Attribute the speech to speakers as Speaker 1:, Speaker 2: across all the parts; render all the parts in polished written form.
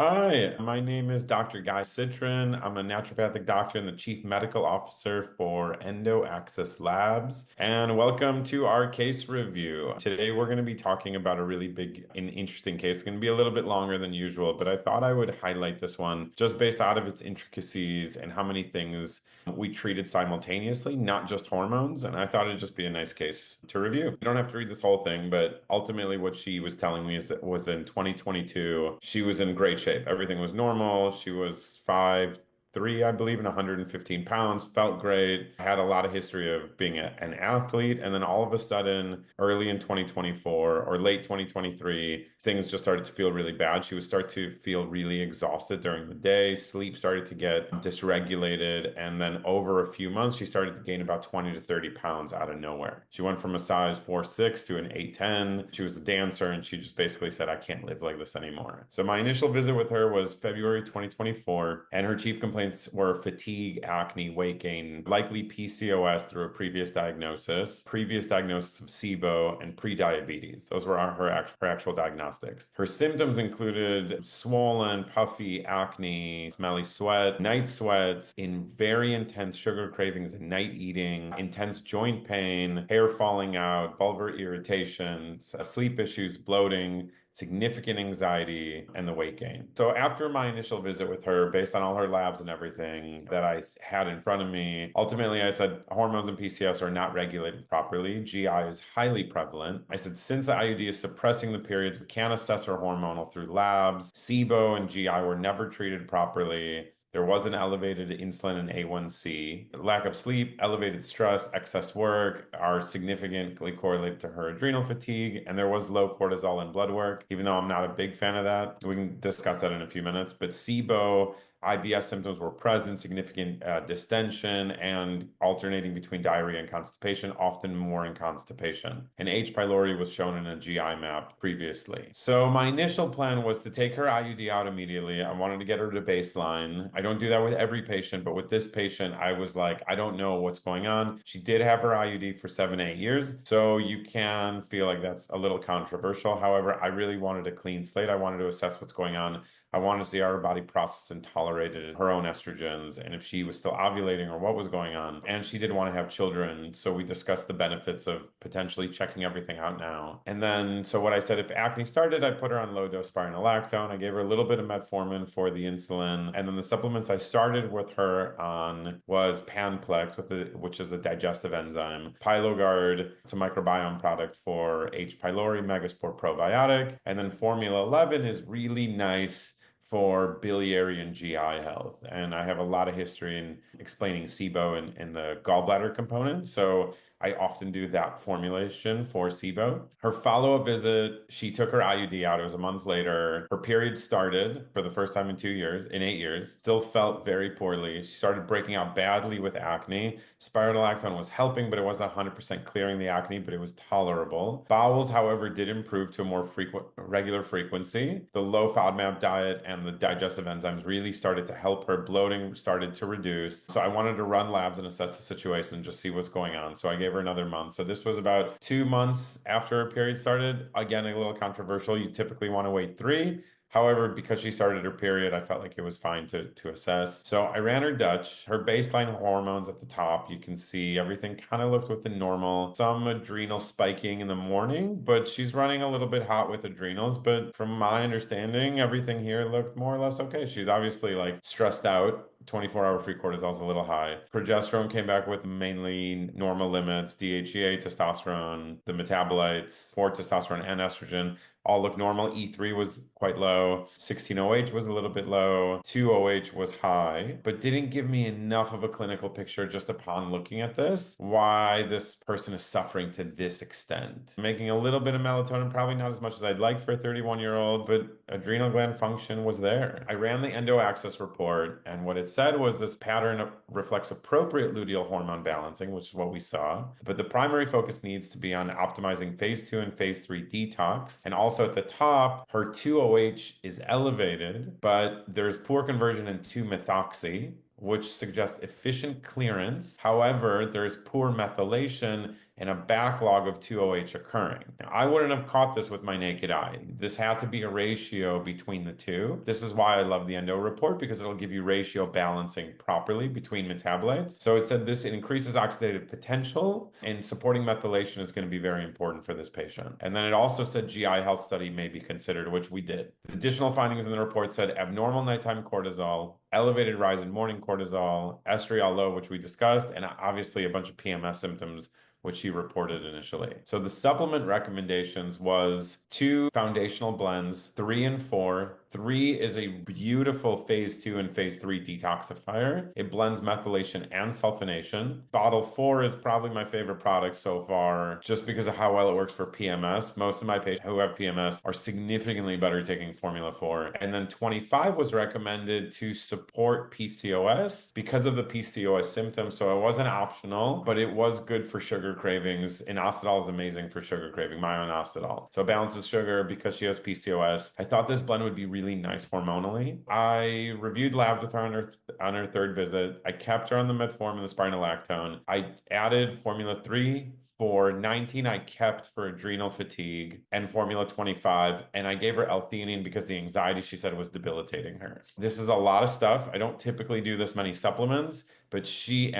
Speaker 1: Hi, my name is Dr. Guy Citron. I'm a naturopathic doctor and the chief medical officer for EndoAxis Labs. And welcome to our case review. Today, we're going to be talking about a really big and interesting case. It's going to be a little bit longer than usual, but I thought I would highlight this one just based out of its intricacies and how many things we treated simultaneously, not just hormones. And I thought it'd just be a nice case to review. You don't have to read this whole thing, but ultimately, what she was telling me is that was in 2022, she was in great shape. Everything was normal. She was 5'3", I believe, and 115 pounds, felt great, had a lot of history of being an athlete. And then all of a sudden, early in 2024 or late 2023, things just started to feel really bad. She would start to feel really exhausted during the day. Sleep started to get dysregulated. And then over a few months, she started to gain about 20 to 30 pounds out of nowhere. She went from a size 4'6" to an 8'10". She was a dancer and she just basically said, I can't live like this anymore. So my initial visit with her was February 2024, and her chief complaints were fatigue, acne, weight gain, likely PCOS through a previous diagnosis of SIBO, and pre-diabetes. Those were her actual diagnostics. Her symptoms included swollen, puffy acne, smelly sweat, night sweats, in very intense sugar cravings and night eating, intense joint pain, hair falling out, vulvar irritations, sleep issues, bloating, significant anxiety, and the weight gain. So after my initial visit with her, based on all her labs and everything that I had in front of me, ultimately I said hormones and PCOS are not regulated properly. GI is highly prevalent. I said, since the IUD is suppressing the periods, we can't assess her hormonal through labs. SIBO and GI were never treated properly. There was an elevated insulin and A1C. Lack of sleep, elevated stress, excess work are significantly correlated to her adrenal fatigue. And there was low cortisol in blood work, even though I'm not a big fan of that. We can discuss that in a few minutes. But SIBO, IBS symptoms were present, significant distension, and alternating between diarrhea and constipation, often more in constipation. And H. pylori was shown in a GI map previously. So my initial plan was to take her IUD out immediately. I wanted to get her to baseline. I don't do that with every patient, but with this patient, I was like, I don't know what's going on. She did have her IUD for 7, 8 years, so you can feel like that's a little controversial. However, I really wanted a clean slate. I wanted to assess what's going on. I wanted to see how her body processed and tolerated her own estrogens and if she was still ovulating or what was going on. And she did want to have children. So we discussed the benefits of potentially checking everything out now. And then, so what I said, if acne started, I put her on low dose spironolactone. I gave her a little bit of metformin for the insulin. And then the supplements I started with her on was Panplex, which is a digestive enzyme, Pyloguard, it's a microbiome product for H. pylori, Megaspore probiotic. And then Formula 11 is really nice for biliary and GI health. And I have a lot of history in explaining SIBO and the gallbladder component. So I often do that formulation for SIBO. Her follow-up visit, she took her IUD out. It was a month later. Her period started for the first time in 2 years, in 8 years. Still felt very poorly. She started breaking out badly with acne. Spironolactone was helping, but it wasn't 100% clearing the acne, but it was tolerable. Bowels, however, did improve to a more regular frequency. The low FODMAP diet and the digestive enzymes really started to help her. Bloating started to reduce. So I wanted to run labs and assess the situation, just see what's going on. So I gave her another month. So this was about 2 months after her period started. Again, a little controversial. You typically want to wait 3. However, because she started her period, I felt like it was fine to assess. So I ran her Dutch. Her baseline hormones at the top, you can see everything kind of looked within normal. Some adrenal spiking in the morning, but she's running a little bit hot with adrenals. But from my understanding, everything here looked more or less okay. She's obviously like stressed out. 24-hour free cortisol is a little high. Progesterone came back with mainly normal limits, DHEA, testosterone, the metabolites for testosterone and estrogen all look normal. E3 was quite low. 16-OH was a little bit low. 2-OH was high, but didn't give me enough of a clinical picture just upon looking at this, why this person is suffering to this extent. Making a little bit of melatonin, probably not as much as I'd like for a 31-year-old, but adrenal gland function was there. I ran the EndoAxis report, and what it said was this pattern reflects appropriate luteal hormone balancing, which is what we saw, but the primary focus needs to be on optimizing phase 2 and phase 3 detox, and also at the top, her 2-OH is elevated, but there's poor conversion in 2-methoxy, which suggests efficient clearance. However, there's poor methylation and a backlog of 2OH occurring. Now, I wouldn't have caught this with my naked eye. This had to be a ratio between the two. This is why I love the endo report, because it'll give you ratio balancing properly between metabolites. So it said this increases oxidative potential, and supporting methylation is going to be very important for this patient. And then it also said GI health study may be considered, which we did. Additional findings in the report said abnormal nighttime cortisol, elevated rise in morning cortisol, estriol low, which we discussed, and obviously a bunch of PMS symptoms, which she reported initially. So the supplement recommendations was 2 foundational blends, 3 and 4. 3 is a beautiful phase 2 and phase 3 detoxifier. It blends methylation and sulfonation. Bottle 4 is probably my favorite product so far, just because of how well it works for PMS. Most of my patients who have PMS are significantly better taking Formula 4. And then 25 was recommended to support PCOS because of the PCOS symptoms. So it wasn't optional, but it was good for sugar cravings. Inositol is amazing for sugar craving, myo-inositol. So it balances sugar because she has PCOS. I thought this blend would be really nice hormonally. I reviewed labs with her on her third visit. I kept her on the metformin and the spironolactone. I added Formula 3 for 19. I kept for adrenal fatigue and Formula 25. And I gave her L-theanine because the anxiety she said was debilitating her. This is a lot of stuff. I don't typically do this many supplements, but she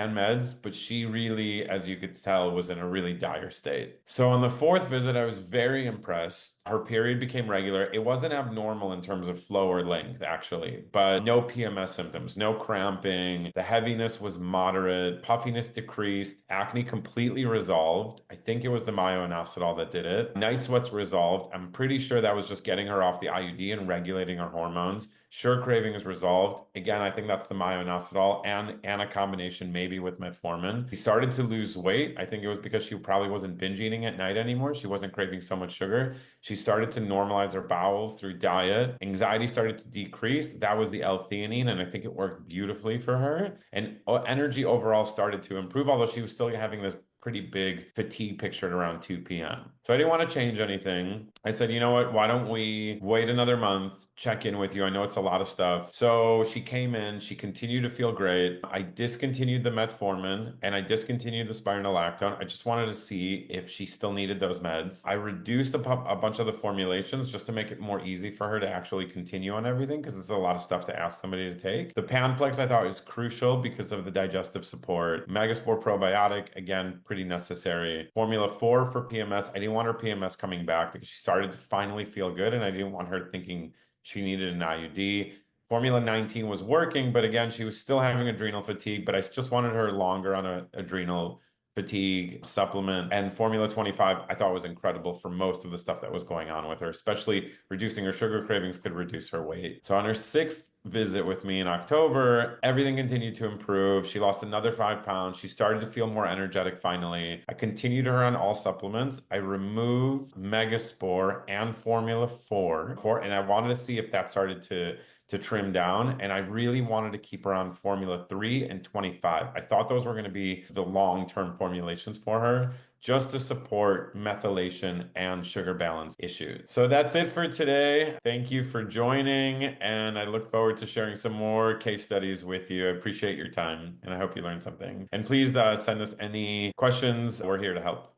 Speaker 1: really, as you could tell, was in a really dire state. So on the fourth visit, I was very impressed. Her period became regular. It wasn't abnormal in terms of flow or length, actually, but no PMS symptoms, no cramping. The heaviness was moderate, puffiness decreased, acne completely resolved. I think it was the myo-inositol that did it. Night sweats resolved. I'm pretty sure that was just getting her off the IUD and regulating her hormones. Sure, craving is resolved. Again, I think that's the myo-inositol and a combination maybe with metformin. She started to lose weight. I think it was because she probably wasn't binge eating at night anymore. She wasn't craving so much sugar. She started to normalize her bowels through diet. Anxiety started to decrease. That was the L-theanine, and I think it worked beautifully for her. And energy overall started to improve, although she was still having this pretty big fatigue picture at around 2 p.m. So I didn't want to change anything. I said, you know what? Why don't we wait another month, check in with you? I know it's a lot of stuff. So she came in, she continued to feel great. I discontinued the metformin and I discontinued the spironolactone. I just wanted to see if she still needed those meds. I reduced a bunch of the formulations just to make it more easy for her to actually continue on everything, because it's a lot of stuff to ask somebody to take. The Panplex I thought was crucial because of the digestive support. Megaspore probiotic, again, pretty necessary. Formula 4 for PMS. I didn't want her PMS coming back because she started to finally feel good, and I didn't want her thinking she needed an IUD. Formula 19 was working, but again, she was still having adrenal fatigue, but I just wanted her longer on an adrenal fatigue supplement. And Formula 25, I thought was incredible for most of the stuff that was going on with her, especially reducing her sugar cravings could reduce her weight. So on her sixth visit with me in October, everything continued to improve. She lost another 5 pounds. She started to feel more energetic finally. I continued her on all supplements. I removed Megaspore and Formula 4, and I wanted to see if that started to trim down. And I really wanted to keep her on Formula 3 and 25. I thought those were going to be the long-term formulations for her, just to support methylation and sugar balance issues. So that's it for today. Thank you for joining, and I look forward to sharing some more case studies with you. I appreciate your time, and I hope you learned something. And please send us any questions. We're here to help.